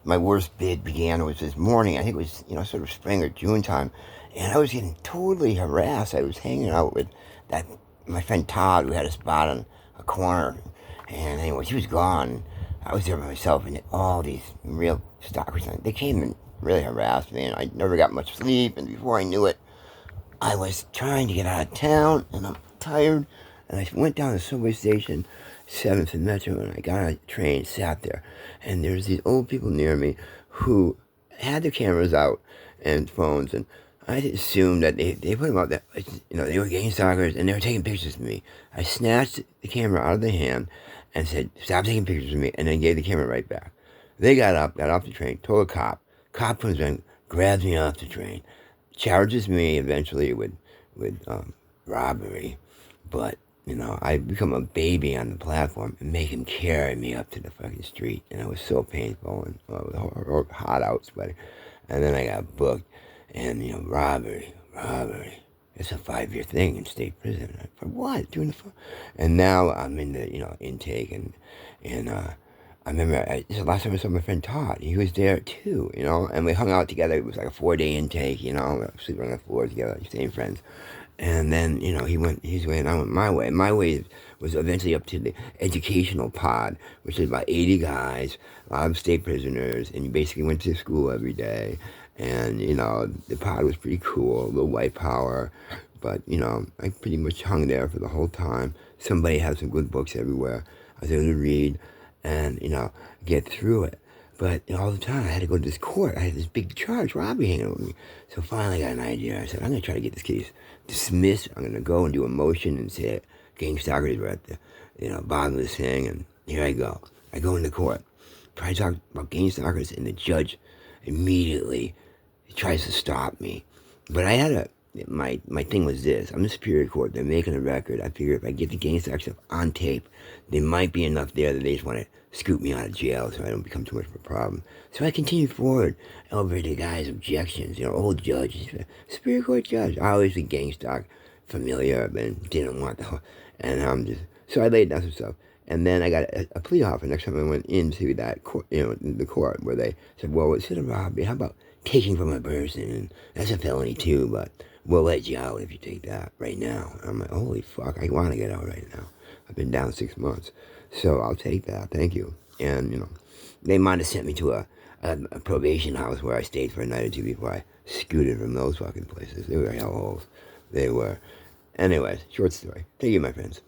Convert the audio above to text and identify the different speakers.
Speaker 1: my worst bid began was this morning. I think it was, sort of spring or June time. And I was getting totally harassed. I was hanging out with that my friend Todd, who had a spot on a corner. And anyway, he was gone. I was there by myself, and all these real stalkers, they came and really harassed me, and I never got much sleep. And before I knew it, I was trying to get out of town, and I'm tired. And I went down to the subway station, 7th and Metro, and I got on a train, sat there. And there's these old people near me who had their cameras out and phones, and I assumed that they put them out there, they were gang stalkers, and they were taking pictures of me. I snatched the camera out of their hand and said, "Stop taking pictures of me," and then gave the camera right back. They got up, got off the train, told a cop. Cop comes in, grabs me off the train, charges me eventually with robbery, but I become a baby on the platform and make him carry me up to the fucking street, and it was so painful and it was hot out, sweating, and then I got booked, and robbery. It's a 5-year thing in state prison. For what? Doing the and now I'm in the intake and I remember this is the last time I saw my friend Todd. He was there too, and we hung out together. It was like a 4-day intake, sleeping on the floor together, same friends. And then, he went his way and I went my way. My way was eventually up to the educational pod, which is about 80 guys, a lot of state prisoners, and you basically went to school every day. And, the pod was pretty cool, a little white power. But, I pretty much hung there for the whole time. Somebody had some good books everywhere. I was able to read and, get through it. But all the time, I had to go to this court. I had this big charge, robbery hanging over me. So finally I got an idea. I said, I'm going to try to get this case dismissed. I'm going to go and do a motion and say gang stalkers were at the bottom of this thing. And here I go. I go into court, try to talk about gang stalkers, and the judge immediately tries to stop me. But I had my thing was this. I'm the Superior Court. They're making a record. I figure if I get the gang stalker stuff on tape, there might be enough there that they just want to scoop me out of jail so I don't become too much of a problem. So I continued forward over the guy's objections, old judges, Superior Court judge. I always been gang stalk familiar, but didn't want the whole, and so I laid down some stuff. And then I got a plea offer next time I went into that court, the court, where they said, well, instead of robbery, how about taking from a person? And that's a felony too, but we'll let you out if you take that right now. And I'm like, holy fuck, I want to get out right now. I've been down 6 months. So I'll take that, thank you. And, they might have sent me to a probation house where I stayed for a night or two before I scooted from those fucking places. They were hellholes. They were. Anyways, short story. Thank you, my friends.